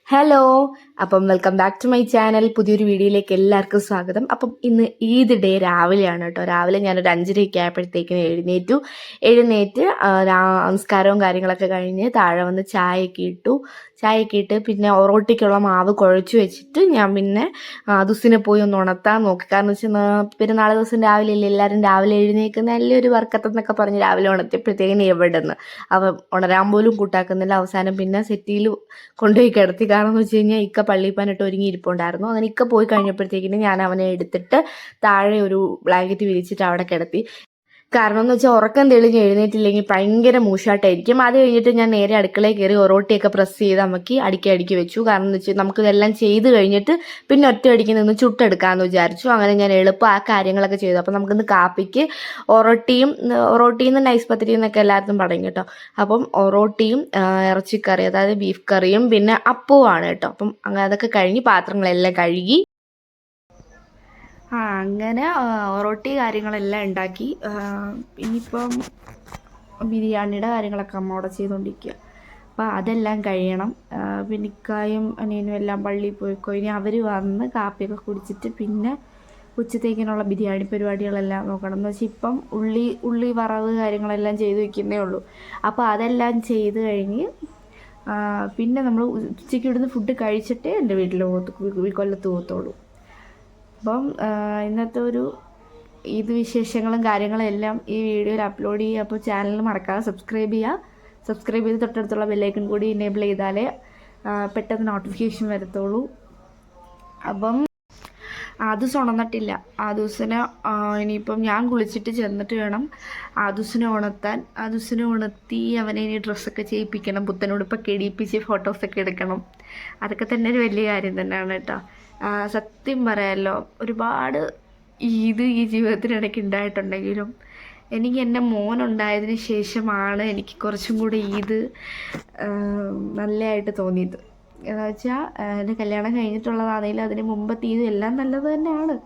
Hello, അപ്പം welcome back to my channel. പുതിയൊരു വീഡിയോയിലേക്ക് എല്ലാവർക്കും സ്വാഗതം. അപ്പം ഇന്ന് ഈദ് ഡേ രാവിലെയാണ് കേട്ടോ. രാവിലെ ഞാനൊരു 5:30 ആയപ്പോഴത്തേക്കിന് എഴുന്നേറ്റ് നമസ്കാരവും കാര്യങ്ങളൊക്കെ കഴിഞ്ഞ് താഴെ വന്ന് ചായയൊക്കെ ഇട്ട് പിന്നെ ഒറോട്ടിക്കുള്ള മാവ് കുഴച്ച് വെച്ചിട്ട് ഞാൻ പിന്നെ ദുസിനെ പോയി ഒന്ന് ഉണർത്താൻ നോക്കി. കാരണം വെച്ചാൽ പെരുന്നാൾ ദിവസം രാവിലെ അല്ലേ എല്ലാവരും രാവിലെ എഴുന്നേൽക്കുന്ന നല്ലൊരു വർക്കത്തെന്നൊക്കെ പറഞ്ഞ് രാവിലെ ഉണർത്തിയപ്പോഴത്തേക്കിന് എവിടെ നിന്ന് അവൻ ഉണരാൻ പോലും കൂട്ടാക്കുന്നില്ല. അവസാനം പിന്നെ സെറ്റിയിൽ കൊണ്ടുപോയി കിടത്തി. കാരണം എന്ന് വെച്ച് കഴിഞ്ഞാൽ ഇക്ക പള്ളിപ്പാനിട്ട് ഒരുങ്ങി ഇരിപ്പുണ്ടായിരുന്നു. അങ്ങനെ ഇക്ക പോയി കഴിഞ്ഞപ്പോഴത്തേക്കിന് ഞാൻ അവനെ എടുത്തിട്ട് താഴെ ഒരു ബ്ലാങ്കറ്റ് വിരിച്ചിട്ട് അവിടെ കിടത്തി. കാരണം എന്ന് വെച്ചാൽ ഉറക്കം തെളിഞ്ഞ് എഴുന്നേറ്റില്ലെങ്കിൽ ഭയങ്കര മൂഷാട്ടായിരിക്കും. അത് കഴിഞ്ഞിട്ട് ഞാൻ നേരെ അടുക്കളയിൽ കയറി ഒറോട്ടിയൊക്കെ പ്രസ് ചെയ്ത് അമ്മയ്ക്ക് അടുക്കി വെച്ചു. കാരണം എന്ന് വെച്ചാൽ നമുക്കിതെല്ലാം ചെയ്ത് കഴിഞ്ഞിട്ട് പിന്നെ ഒറ്റയടിക്ക് നിന്ന് ചുട്ടെടുക്കാമെന്ന് വിചാരിച്ചു. അങ്ങനെ ഞാൻ എളുപ്പം ആ കാര്യങ്ങളൊക്കെ ചെയ്തു. അപ്പം നമുക്കിന്ന് കാപ്പിക്ക് ഒറോട്ടിയും നൈസ് പത്തിരി എന്നൊക്കെ എല്ലാവർക്കും പറയും കേട്ടോ. അപ്പം ഒറോട്ടിയും ഇറച്ചിക്കറി, അതായത് ബീഫ് കറിയും പിന്നെ അപ്പവുമാണ് കേട്ടോ. അപ്പം അങ്ങനെ അതൊക്കെ കഴിഞ്ഞ് പാത്രങ്ങളെല്ലാം കഴുകി അങ്ങനെ ഒറോട്ടി കാര്യങ്ങളെല്ലാം ഉണ്ടാക്കി. ഇനിയിപ്പം ബിരിയാണിയുടെ കാര്യങ്ങളൊക്കെ അമ്മ അവിടെ ചെയ്തുകൊണ്ടിരിക്കുക. അപ്പോൾ അതെല്ലാം കഴിയണം. പിന്നെ ഇക്കായും അനിയനും എല്ലാം പള്ളിയിൽ പോയിക്കോ. ഇനി അവർ വന്ന് കാപ്പിയൊക്കെ കുടിച്ചിട്ട് പിന്നെ ഉച്ചത്തേക്കിനുള്ള ബിരിയാണി പരിപാടികളെല്ലാം നോക്കണം. എന്ന് വെച്ചാൽ ഇപ്പം ഉള്ളി വറവ് കാര്യങ്ങളെല്ലാം ചെയ്ത് വയ്ക്കുന്നേ ഉള്ളൂ. അപ്പോൾ അതെല്ലാം ചെയ്ത് കഴിഞ്ഞ് പിന്നെ നമ്മൾ ഉച്ചയ്ക്ക് ഇവിടുന്ന് ഫുഡ് കഴിച്ചിട്ടേ എൻ്റെ വീട്ടിൽ കൊല്ലത്ത് പോകത്തുള്ളൂ. അപ്പം ഇന്നത്തെ ഒരു ഈദ് വിശേഷങ്ങളും കാര്യങ്ങളും എല്ലാം ഈ വീഡിയോയിൽ അപ്ലോഡ് ചെയ്യുക. അപ്പോൾ ചാനൽ മറക്കാതെ സബ്സ്ക്രൈബ് ചെയ്ത് തൊട്ടടുത്തുള്ള ബെല്ലൈക്കൺ കൂടി എനേബിൾ ചെയ്താലേ പെട്ടെന്ന് നോട്ടിഫിക്കേഷൻ വരത്തുള്ളൂ. അപ്പം ആദൂസ് ഉണർന്നിട്ടില്ല. ആദൂസിനെ ഇനിയിപ്പം ഞാൻ കുളിച്ചിട്ട് ചെന്നിട്ട് വേണം ആദൂസിനെ ഉണർത്താൻ. ആദൂസിനെ ഉണർത്തി അവനെ ഇനി ഡ്രസ്സൊക്കെ ചെയ്യിപ്പിക്കണം, പുത്തനുടുപ്പൊക്കെ ഇടിയിപ്പിച്ച് ഫോട്ടോസൊക്കെ എടുക്കണം. അതൊക്കെ തന്നെ ഒരു വലിയ കാര്യം തന്നെയാണ് കേട്ടോ. സത്യം പറയാമല്ലോ, ഒരുപാട് ഈദ് ഈ ജീവിതത്തിനിടയ്ക്ക് ഉണ്ടായിട്ടുണ്ടെങ്കിലും എനിക്ക് എൻ്റെ മോനുണ്ടായതിന് ശേഷമാണ് എനിക്ക് കുറച്ചും കൂടി ഈദ് നല്ലതായിട്ട് തോന്നിയത്. എന്ന് വെച്ചാൽ എൻ്റെ കല്യാണം കഴിഞ്ഞിട്ടുള്ളതാണെങ്കിലും അതിന് മുമ്പത്തെ ഈദ് എല്ലാം നല്ലത് തന്നെയാണ്.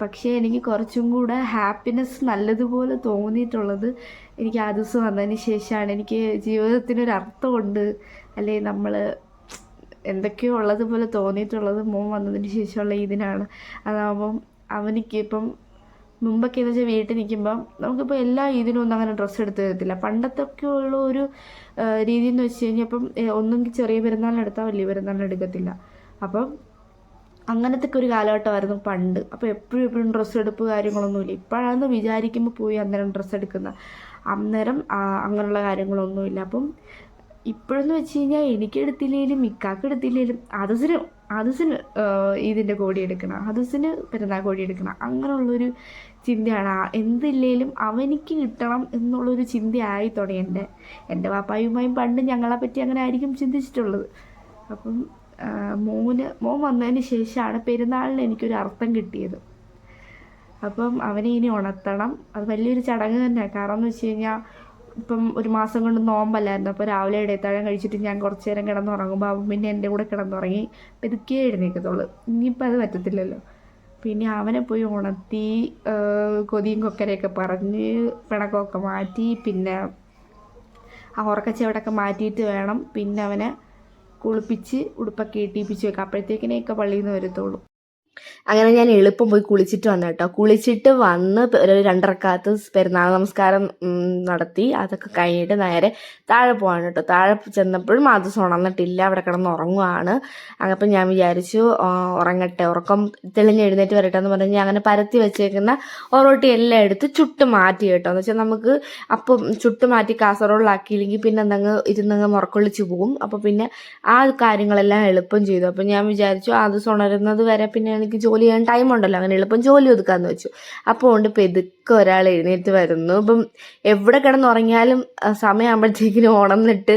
പക്ഷേ എനിക്ക് കുറച്ചും കൂടെ ഹാപ്പിനെസ് നല്ലതുപോലെ തോന്നിയിട്ടുള്ളത് എനിക്ക് ആ ദിവസം വന്നതിന് ശേഷമാണ്. എനിക്ക് ജീവിതത്തിനൊരർത്ഥമുണ്ട്, അല്ലെങ്കിൽ നമ്മൾ എന്തൊക്കെയോ ഉള്ളതുപോലെ തോന്നിയിട്ടുള്ളത് മോൻ വന്നതിന് ശേഷമുള്ള ഇതിനാണ്. അതാകുമ്പം അവനിക്ക് ഇപ്പം മുമ്പൊക്കെ എന്ന് വെച്ചാൽ വീട്ടിൽ നിൽക്കുമ്പം നമുക്കിപ്പോൾ എല്ലാ ഇതിനും ഒന്നും അങ്ങനെ ഡ്രസ്സ് എടുത്ത് തരത്തില്ല. പണ്ടത്തൊക്കെ ഉള്ള ഒരു രീതി എന്ന് വെച്ച് കഴിഞ്ഞാൽ ഇപ്പം ഒന്നെങ്കിൽ ചെറിയ പെരുന്നാളിനെടുത്താൽ വലിയ പെരുന്നാളിനെടുക്കത്തില്ല. അപ്പം അങ്ങനത്തെ ഒരു കാലഘട്ടമായിരുന്നു പണ്ട്. അപ്പോൾ എപ്പോഴും ഡ്രസ്സ് എടുപ്പ് കാര്യങ്ങളൊന്നുമില്ല. ഇപ്പോഴാണെന്ന് വിചാരിക്കുമ്പോൾ പോയി അന്നേരം ഡ്രസ്സ് എടുക്കുന്ന, അന്നേരം അങ്ങനെയുള്ള കാര്യങ്ങളൊന്നുമില്ല. അപ്പം ഇപ്പോഴെന്ന് വെച്ച് കഴിഞ്ഞാൽ എനിക്കെടുത്തില്ലെങ്കിലും മിക്കാക്ക് എടുത്തില്ലെങ്കിലും ആദൂസിന് ഇതിൻ്റെ കോടി എടുക്കണം, ആദൂസിന് പെരുന്നാൾ കോടി എടുക്കണം, അങ്ങനെയുള്ളൊരു ചിന്തയാണ്. എന്തില്ലേലും അവനിക്ക് കിട്ടണം എന്നുള്ളൊരു ചിന്തയായി തുടങ്ങി. എൻ്റെ പാപ്പായുമായും പണ്ട് ഞങ്ങളെപ്പറ്റി അങ്ങനെ ആയിരിക്കും ചിന്തിച്ചിട്ടുള്ളത്. അപ്പം മോൻ വന്നതിന് ശേഷമാണ് പെരുന്നാളിന് എനിക്കൊരു അർത്ഥം കിട്ടിയത്. അപ്പം അവനെ ഇനി ഉണർത്തണം. അത് വലിയൊരു ചടങ്ങ് തന്നെയാണ്. കാരണം എന്ന് വെച്ച് കഴിഞ്ഞാൽ ഇപ്പം ഒരു മാസം കൊണ്ട് നോമ്പല്ലായിരുന്നു. അപ്പോൾ രാവിലെ ഇടയത്താഴം കഴിച്ചിട്ട് ഞാൻ കുറച്ച് നേരം കിടന്നുറങ്ങുമ്പോൾ അവൻ പിന്നെ എൻ്റെ കൂടെ കിടന്നുറങ്ങി പതുക്കെ എഴുന്നേൽക്കത്തുള്ളൂ. ഇനിയിപ്പോൾ അത് പറ്റത്തില്ലല്ലോ. പിന്നെ അവനെ പോയി ഉണർത്തി കൊതിയും കൊക്കരയൊക്കെ പറഞ്ഞ് പിണക്കമൊക്കെ മാറ്റി പിന്നെ ആ ഉറക്കച്ചവടൊക്കെ മാറ്റിയിട്ട് വേണം പിന്നെ അവനെ കുളിപ്പിച്ച് ഉടുപ്പൊക്കെ ഇട്ടിപ്പിച്ച് വെക്കാം. അപ്പോഴത്തേക്കിനെയൊക്കെ പള്ളിയിൽ നിന്ന് വരത്തുള്ളൂ. അങ്ങനെ ഞാൻ എളുപ്പം പോയി കുളിച്ചിട്ട് വന്നു കേട്ടോ. കുളിച്ചിട്ട് വന്ന് ഒരു 2 റക്അത്ത് പെരുന്നാൾ നമസ്കാരം നടത്തി. അതൊക്കെ കഴിഞ്ഞിട്ട് നേരെ താഴെ പോവാണ് കേട്ടോ. താഴെ ചെന്നപ്പോഴും ആദൂസ് ഉണർന്നിട്ടില്ല, അവിടെ കിടന്ന് ഉറങ്ങുവാണ്. അപ്പം ഞാൻ വിചാരിച്ചു ഉറങ്ങട്ടെ, ഉറക്കം തെളിഞ്ഞ് എഴുന്നേറ്റ് വരട്ടെ എന്ന് പറഞ്ഞ് അങ്ങനെ പരത്തി വെച്ചേക്കുന്ന ഒറോട്ടി എല്ലാം എടുത്ത് ചുട്ട് മാറ്റി കേട്ടോ. എന്ന് വെച്ചാൽ നമുക്ക് അപ്പം ചുട്ട് മാറ്റി കാസറോളിലാക്കിയില്ലെങ്കിൽ പിന്നെ ഇരുന്നങ്ങ് മുറക്കൊള്ളിച്ച് പോകും. അപ്പോൾ പിന്നെ ആ കാര്യങ്ങളെല്ലാം എളുപ്പം ചെയ്തു. അപ്പം ഞാൻ വിചാരിച്ചു ആദൂസ് ഉണരുന്നത് വരെ പിന്നെ എനിക്ക് ജോലി ചെയ്യാൻ ടൈം ഉണ്ടല്ലോ, അങ്ങനെ എളുപ്പം ജോലി ഒതുക്കാന്ന് വെച്ചു. അപ്പോൾ കൊണ്ട് പെതുക്കെ ഒരാൾ എഴുന്നേറ്റ് വരുന്നു. ഇപ്പം എവിടെ കിടന്നുറങ്ങിയാലും സമയമാകുമ്പോഴത്തേക്കിനും ഉണർന്നിട്ട്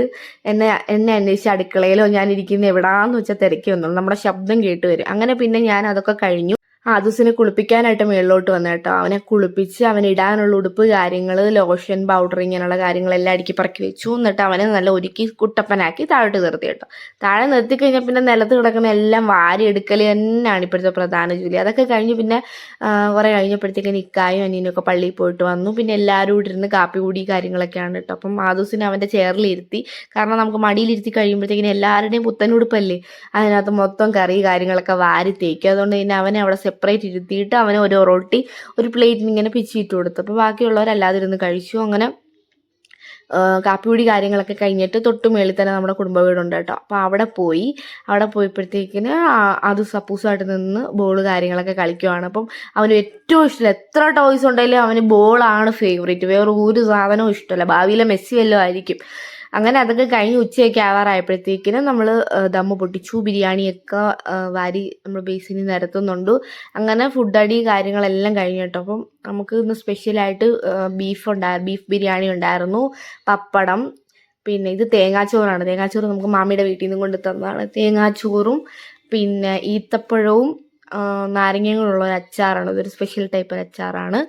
എന്നെ അന്വേഷിച്ച് അടുക്കളയിലോ ഞാൻ ഇരിക്കുന്ന എവിടാന്ന് വെച്ചാൽ തിരക്കി വന്നുള്ളൂ. നമ്മുടെ ശബ്ദം കേട്ട് വരും. അങ്ങനെ പിന്നെ ഞാൻ അതൊക്കെ കഴിഞ്ഞു. ആദൂസിനെ കുളിപ്പിക്കാനായിട്ട് മേളിലോട്ട് വന്നു കേട്ടോ. അവനെ കുളിപ്പിച്ച് അവനിടാനുള്ള ഉടുപ്പ് കാര്യങ്ങൾ, ലോഷൻ, പൗഡർ, ഇങ്ങനെയുള്ള കാര്യങ്ങളെല്ലാം അടുക്കി പറക്കി വെച്ചു. എന്നിട്ട് അവനെ നല്ല ഒരുക്കി കുട്ടപ്പനാക്കി താഴോട്ട് നിർത്തി കേട്ടോ. താഴെ നിർത്തി കഴിഞ്ഞാൽ പിന്നെ നിലത്ത് കിടക്കുന്ന എല്ലാം വാരി എടുക്കൽ തന്നെയാണ് ഇപ്പോഴത്തെ പ്രധാന ജോലി. അതൊക്കെ കഴിഞ്ഞ് പിന്നെ കുറേ കഴിഞ്ഞപ്പോഴത്തേക്ക് നിക്കായും അനിയനൊക്കെ പള്ളിയിൽ പോയിട്ട് വന്നു. പിന്നെ എല്ലാവരും ഇവിടെ ഇരുന്ന് കാപ്പി കൂടി കാര്യങ്ങളൊക്കെയാണ് കേട്ടോ. അപ്പം ആദൂസിനെ അവൻ്റെ ചെയറിലിരുത്തി. കാരണം നമുക്ക് മടിയിലിരുത്തി കഴിയുമ്പോഴത്തേക്കിനും എല്ലാവരുടെയും പുത്തനുടുപ്പല്ലേ, അതിനകത്ത് മൊത്തം കറി കാര്യങ്ങളൊക്കെ വാരി തേക്കും. അതുകൊണ്ട് തന്നെ അവനെ അവിടെ സെപ്പറേറ്റ് ഇരുത്തിയിട്ട് അവന് ഒരു റൊട്ടി ഒരു പ്ലേറ്റിന് ഇങ്ങനെ പിച്ചിട്ട് കൊടുത്തു. അപ്പോൾ ബാക്കിയുള്ളവരല്ലാതെ ഇരുന്ന് കഴിച്ചു. അങ്ങനെ കാപ്പികുടി കാര്യങ്ങളൊക്കെ കഴിഞ്ഞിട്ട് തൊട്ട് മേളിൽ തന്നെ നമ്മുടെ കുടുംബ വീടുണ്ട് കേട്ടോ. അപ്പോൾ അവിടെ പോയപ്പോഴത്തേക്കിന് അത് സപ്പൂസായിട്ട് നിന്ന് ബോൾ കാര്യങ്ങളൊക്കെ കളിക്കുവാണ്. അപ്പം അവന് ഏറ്റവും ഇഷ്ടമില്ല, എത്ര ടോയ്സ് ഉണ്ടെങ്കിലും അവന് ബോളാണ് ഫേവറേറ്റ്, വേറെ ഒരു സാധനവും ഇഷ്ടമല്ല. ഭാവിയിലെ മെസ്സി വല്ലതും ആയിരിക്കും. അങ്ങനെ അതൊക്കെ കഴിഞ്ഞ് ഉച്ചയൊക്കെ ആവാറായപ്പോഴത്തേക്കിന് നമ്മൾ ദമ്മ് പൊട്ടിച്ചു. ബിരിയാണിയൊക്കെ വാരി നമ്മൾ ബേസിനിൽ നിരത്തുന്നുണ്ട്. അങ്ങനെ ഫുഡ് അടി കാര്യങ്ങളെല്ലാം കഴിഞ്ഞു കേട്ടോ. അപ്പം നമുക്ക് ഇന്ന് സ്പെഷ്യലായിട്ട് ബീഫ് ബിരിയാണി ഉണ്ടായിരുന്നു, പപ്പടം, പിന്നെ ഇത് തേങ്ങാച്ചോറാണ്. തേങ്ങാച്ചോറ് നമുക്ക് മാമിയുടെ വീട്ടിൽ നിന്ന് കൊണ്ട് തന്നതാണ്. തേങ്ങാച്ചോറും പിന്നെ ഈത്തപ്പഴവും നാരങ്ങയുള്ള ഒരു അച്ചാറാണ്. ഇതൊരു സ്പെഷ്യൽ ടൈപ്പ് അച്ചാറാണ്.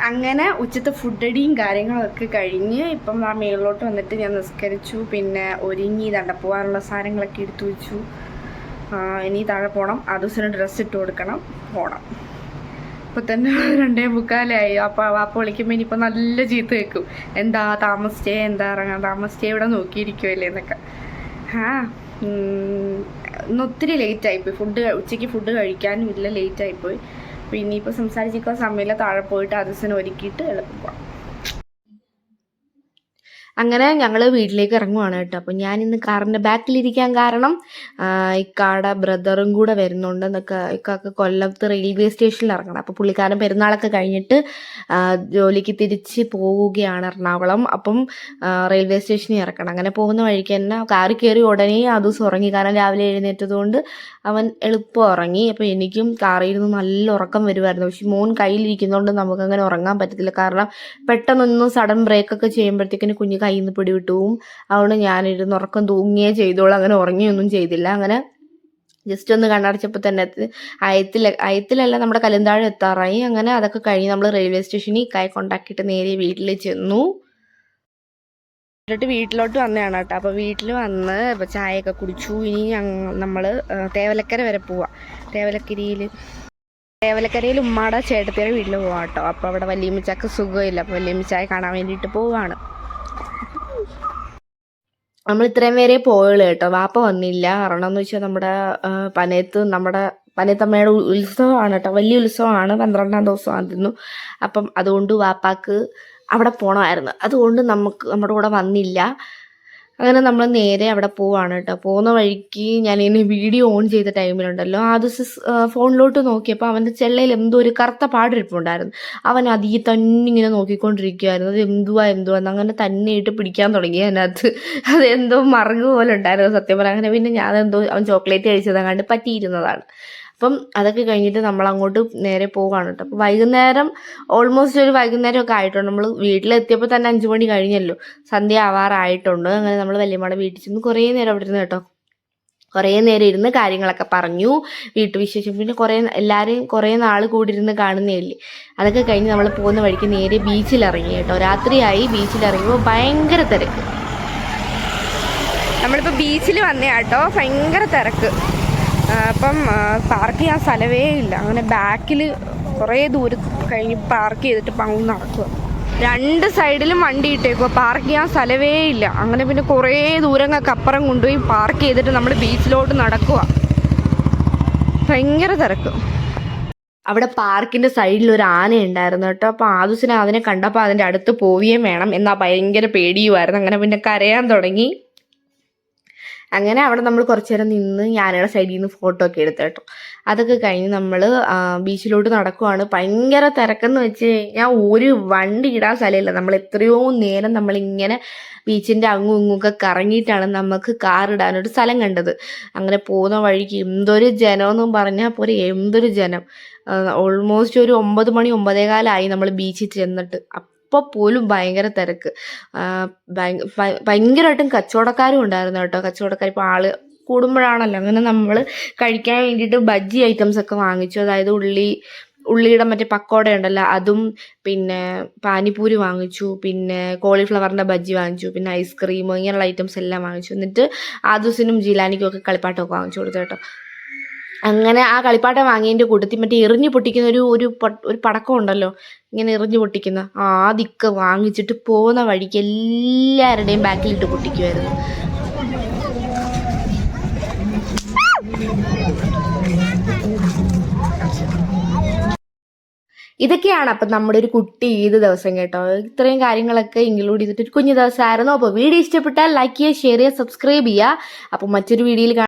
അങ്ങനെ ഉച്ചത്തെ ഫുഡടിയും കാര്യങ്ങളൊക്കെ കഴിഞ്ഞ് ഇപ്പം ആ മേളിലോട്ട് വന്നിട്ട് ഞാൻ നിസ്കരിച്ചു. പിന്നെ ഒരുങ്ങി പോകാനുള്ള സാധനങ്ങളൊക്കെ എടുത്തു വെച്ചു. ഇനി താഴെ പോകണം, ആദൂസിന് ഡ്രസ്സ് ഇട്ട് കൊടുക്കണം, പോകണം. ഇപ്പം തന്നെ 2:45 അപ്പോൾ വാപ്പ വിളിക്കുമ്പോൾ ഇനിയിപ്പോൾ നല്ല ചീത്ത വെക്കും. എന്താ താമസിച്ചേ, എന്താ ഇറങ്ങാൻ താമസിച്ചേ, ഇവിടെ നോക്കിയിരിക്കുമല്ലേ എന്നൊക്കെ. ഇന്ന് ഒത്തിരി ലേറ്റായിപ്പോയി. ഉച്ചയ്ക്ക് ഫുഡ് കഴിക്കാനും ഇല്ല, ലേറ്റായിപ്പോയി. അപ്പോൾ ഇനിയിപ്പോൾ സംസാരിച്ചിരിക്കാൻ സമയമില്ല, താഴെ പോയിട്ട് ആദൂസിനെ ഒരുക്കിയിട്ട് എളുപ്പം പോകാം. അങ്ങനെ ഞങ്ങൾ വീട്ടിലേക്ക് ഇറങ്ങുവാണ് കേട്ടോ. അപ്പോൾ ഞാൻ ഇന്ന് കാറിൻ്റെ ബാക്കിലിരിക്കാൻ കാരണം ഇക്കാടെ ബ്രദറും കൂടെ വരുന്നുണ്ട്. ഇക്കാക്ക് കൊല്ലത്ത് റെയിൽവേ സ്റ്റേഷനിൽ ഇറങ്ങണം. അപ്പോൾ പുള്ളിക്കാരൻ പെരുന്നാളൊക്കെ കഴിഞ്ഞിട്ട് ജോലിക്ക് തിരിച്ച് പോവുകയാണ് എറണാകുളം. അപ്പം റെയിൽവേ സ്റ്റേഷനിൽ ഇറക്കണം. അങ്ങനെ പോകുന്ന വഴിക്ക് തന്നെ കാറിൽ കയറി ഉടനെ ആദൂസ് ഉറങ്ങി. കാരണം രാവിലെ എഴുന്നേറ്റതുകൊണ്ട് അവൻ എളുപ്പം ഉറങ്ങി. അപ്പോൾ എനിക്കും കാറിൽ നിന്ന് നല്ല ഉറക്കം വരുമായിരുന്നു. പക്ഷെ മോൻ കയ്യിലിരിക്കുന്നതുകൊണ്ട് നമുക്കങ്ങനെ ഉറങ്ങാൻ പറ്റത്തില്ല. കാരണം പെട്ടെന്നൊന്നും സഡൻ ബ്രേക്കൊക്കെ ചെയ്യുമ്പോഴത്തേക്കിന് കുഞ്ഞ് കയ്യിൽ നിന്ന് പിടിവിട്ടു പോവും. അതുകൊണ്ട് ഞാനിരുന്ന് ഉറക്കം തൂങ്ങിയേ ചെയ്തോളൂ. അങ്ങനെ ഉറങ്ങിയൊന്നും ചെയ്തില്ല. അങ്ങനെ ജസ്റ്റ് ഒന്ന് കണ്ണടച്ചപ്പോൾ തന്നെ അയത്തിലല്ല നമ്മുടെ കലുന്താഴം എത്താറായി. അങ്ങനെ അതൊക്കെ കഴിഞ്ഞ് നമ്മൾ റെയിൽവേ സ്റ്റേഷനിൽ ഇക്കായെ കൊണ്ടാക്കിയിട്ട് നേരെ വീട്ടിൽ ചെന്നു. വീട്ടിലോട്ട് വന്നതാണ് കേട്ടോ. അപ്പോൾ വീട്ടിൽ വന്ന് ഇപ്പോൾ ചായയൊക്കെ കുടിച്ചു. ഇനി നമ്മൾ തേവലക്കര വരെ പോവാം. തേവലക്കരയിൽ ഉമ്മാടെ ചേട്ടത്തിയുടെ വീട്ടിൽ പോവാം കേട്ടോ. അപ്പോൾ അവിടെ വല്യമ്മച്ചാക്ക് സുഖമില്ല. അപ്പോൾ വല്യമ്മച്ചായെ കാണാൻ വേണ്ടിയിട്ട് പോവാണ്. നമ്മൾ ഇത്രയും പേരെ പോയുള്ളൂ കേട്ടോ. വാപ്പ വന്നില്ല. കാരണം എന്ന് വെച്ചാൽ നമ്മുടെ പനയത്തമ്മയുടെ ഉത്സവമാണ് കേട്ടോ. വലിയ ഉത്സവമാണ്, 12-ാം ദിവസമായിരുന്നു. അപ്പം അതുകൊണ്ട് വാപ്പാക്ക് അവിടെ പോകണമായിരുന്നു. അതുകൊണ്ട് നമ്മുടെ കൂടെ വന്നില്ല. അങ്ങനെ നമ്മൾ നേരെ അവിടെ പോവാണ് കേട്ടോ. പോകുന്ന വഴിക്ക് ഞാൻ ഇനി വീഡിയോ ഓൺ ചെയ്ത ടൈമിലുണ്ടല്ലോ, അത് ഫോണിലോട്ട് നോക്കിയപ്പോൾ അവൻ്റെ ചെള്ളയിൽ എന്തോ ഒരു കറുത്ത പാടിരിപ്പുണ്ടായിരുന്നു. അവൻ അതിൽ തന്നെ ഇങ്ങനെ നോക്കിക്കൊണ്ടിരിക്കുമായിരുന്നു. അത് എന്തുവാന്ന് അങ്ങനെ തന്നെ ഇട്ട് പിടിക്കാൻ തുടങ്ങി. അതിനകത്ത് അതെന്തോ മറുക് പോലെ ഉണ്ടായിരുന്നു സത്യം പറയാം. അങ്ങനെ പിന്നെ ഞാനെന്തോ അവൻ ചോക്ലേറ്റ് കഴിച്ചതങ്ങാണ്ട് പറ്റിയിരുന്നതാണ്. അപ്പം അതൊക്കെ കഴിഞ്ഞിട്ട് നമ്മൾ അങ്ങോട്ട് നേരെ പോവുകയാണ് കേട്ടോ. അപ്പോൾ വൈകുന്നേരം ഓൾമോസ്റ്റ് ഒരു വൈകുന്നേരമൊക്കെ ആയിട്ടുണ്ട്. നമ്മൾ വീട്ടിലെത്തിയപ്പോൾ തന്നെ 5 മണി കഴിഞ്ഞല്ലോ, സന്ധ്യ ആവാറായിട്ടുണ്ട്. അങ്ങനെ നമ്മൾ വല്യമ്മയുടെ വീട്ടിൽ ചെന്ന് കുറേ നേരം അവിടെ ഇരുന്ന് കേട്ടോ. കുറേ നേരം ഇരുന്ന് കാര്യങ്ങളൊക്കെ പറഞ്ഞു, വീട്ടുവിശേഷം. പിന്നെ എല്ലാവരെയും കുറേ നാൾ കൂടി ഇരുന്ന് കാണുന്നതല്ലേ. അതൊക്കെ കഴിഞ്ഞ് നമ്മൾ പോകുന്ന വഴിക്ക് നേരെ ബീച്ചിലിറങ്ങി കേട്ടോ. രാത്രിയായി. ബീച്ചിലിറങ്ങിയപ്പോൾ ഭയങ്കര തിരക്ക്. നമ്മളിപ്പോൾ ബീച്ചിൽ വന്നേ കേട്ടോ. ഭയങ്കര തിരക്ക്. അപ്പം പാർക്ക് ചെയ്യാൻ സ്ഥലമേ ഇല്ല. അങ്ങനെ ബാക്കിൽ കുറേ ദൂരം കഴിഞ്ഞ് പാർക്ക് ചെയ്തിട്ട് ഇപ്പം അങ്ങ് നടക്കുക. 2 സൈഡിലും വണ്ടി ഇട്ടേക്കുക, പാർക്ക് ചെയ്യാൻ സ്ഥലമേ ഇല്ല. അങ്ങനെ പിന്നെ കുറേ ദൂരങ്ങൾക്ക് അപ്പുറം കൊണ്ടുപോയി പാർക്ക് ചെയ്തിട്ട് നമ്മൾ ബീച്ചിലോട്ട് നടക്കുക. ഭയങ്കര തിരക്ക്. അവിടെ പാർക്കിൻ്റെ സൈഡിൽ ഒരു ആന ഉണ്ടായിരുന്നു കേട്ടോ. അപ്പോൾ ആദൂസിനെ അതിനെ കണ്ടപ്പോൾ അതിൻ്റെ അടുത്ത് പോവുകയും വേണം എന്നാൽ ഭയങ്കര പേടിയുമായിരുന്നു. അങ്ങനെ പിന്നെ കരയാൻ തുടങ്ങി. അങ്ങനെ അവിടെ നമ്മൾ കുറച്ച് നേരം നിന്ന് ഞാനയുടെ സൈഡിൽ നിന്ന് ഫോട്ടോ ഒക്കെ എടുത്തു കേട്ടോ. അതൊക്കെ കഴിഞ്ഞ് നമ്മൾ ബീച്ചിലോട്ട് നടക്കുവാണ്. ഭയങ്കര തിരക്കെന്ന് വെച്ച് കഴിഞ്ഞാൽ ഒരു വണ്ടി ഇടാൻ സ്ഥലമില്ല. നമ്മൾ എത്രയോ നേരം നമ്മളിങ്ങനെ ബീച്ചിൻ്റെ അങ്ങും ഇങ്ങുമൊക്കെ കറങ്ങിയിട്ടാണ് നമുക്ക് കാർ ഇടാനൊരു സ്ഥലം കണ്ടത്. അങ്ങനെ പോകുന്ന വഴിക്ക് എന്തൊരു ജനമെന്നും പറഞ്ഞാൽ പോരെ, എന്തൊരു ജനം. ഓൾമോസ്റ്റ് ഒരു 9 മണി 9:15 നമ്മൾ ബീച്ചിൽ ചെന്നിട്ട്. അപ്പോൾ പോലും ഭയങ്കര തിരക്ക്. ഭയങ്കരമായിട്ടും കച്ചവടക്കാരും ഉണ്ടായിരുന്നു കേട്ടോ. കച്ചവടക്കാർ ഇപ്പോൾ കൂടുമ്പോഴാണല്ലോ. അങ്ങനെ നമ്മൾ കഴിക്കാൻ വേണ്ടിയിട്ട് ബജ്ജി ഐറ്റംസ് ഒക്കെ വാങ്ങിച്ചു. അതായത് ഉള്ളിയുടെ മറ്റേ പക്കോട ഉണ്ടല്ലോ അതും, പിന്നെ പാനിപ്പൂരി വാങ്ങിച്ചു, പിന്നെ കോളിഫ്ലവറിൻ്റെ ബജ്ജി വാങ്ങിച്ചു, പിന്നെ ഐസ്ക്രീം, ഇങ്ങനെയുള്ള ഐറ്റംസ് എല്ലാം വാങ്ങിച്ചു. എന്നിട്ട് ആദൂസിനും ജീലാനിക്കും ഒക്കെ കളിപ്പാട്ടമൊക്കെ വാങ്ങിച്ചു കൊടുത്തു കേട്ടോ. അങ്ങനെ ആ കളിപ്പാട്ടം വാങ്ങിയതിൻ്റെ കൂട്ടത്തിൽ മറ്റേ എറിഞ്ഞു പൊട്ടിക്കുന്ന ഒരു പടക്കം ഉണ്ടല്ലോ, ഇങ്ങനെ എറിഞ്ഞു പൊട്ടിക്കുന്ന ആദ്യമൊക്കെ വാങ്ങിച്ചിട്ട് പോകുന്ന വഴിക്ക് എല്ലാവരുടെയും ബാക്കിലിട്ട് പൊട്ടിക്കുമായിരുന്നു. ഇതൊക്കെയാണ് അപ്പം നമ്മുടെ ഒരു കുട്ടി ഈദ് ദിവസം കേട്ടോ. ഇത്രയും കാര്യങ്ങളൊക്കെ ഇൻക്ലൂഡ് ചെയ്തിട്ട് ഒരു കുഞ്ഞു ദിവസമായിരുന്നു. അപ്പോൾ വീഡിയോ ഇഷ്ടപ്പെട്ടാൽ ലൈക്ക് ചെയ്യുക, ഷെയർ ചെയ്യുക, സബ്സ്ക്രൈബ് ചെയ്യുക. അപ്പോൾ മറ്റൊരു വീഡിയോയിൽ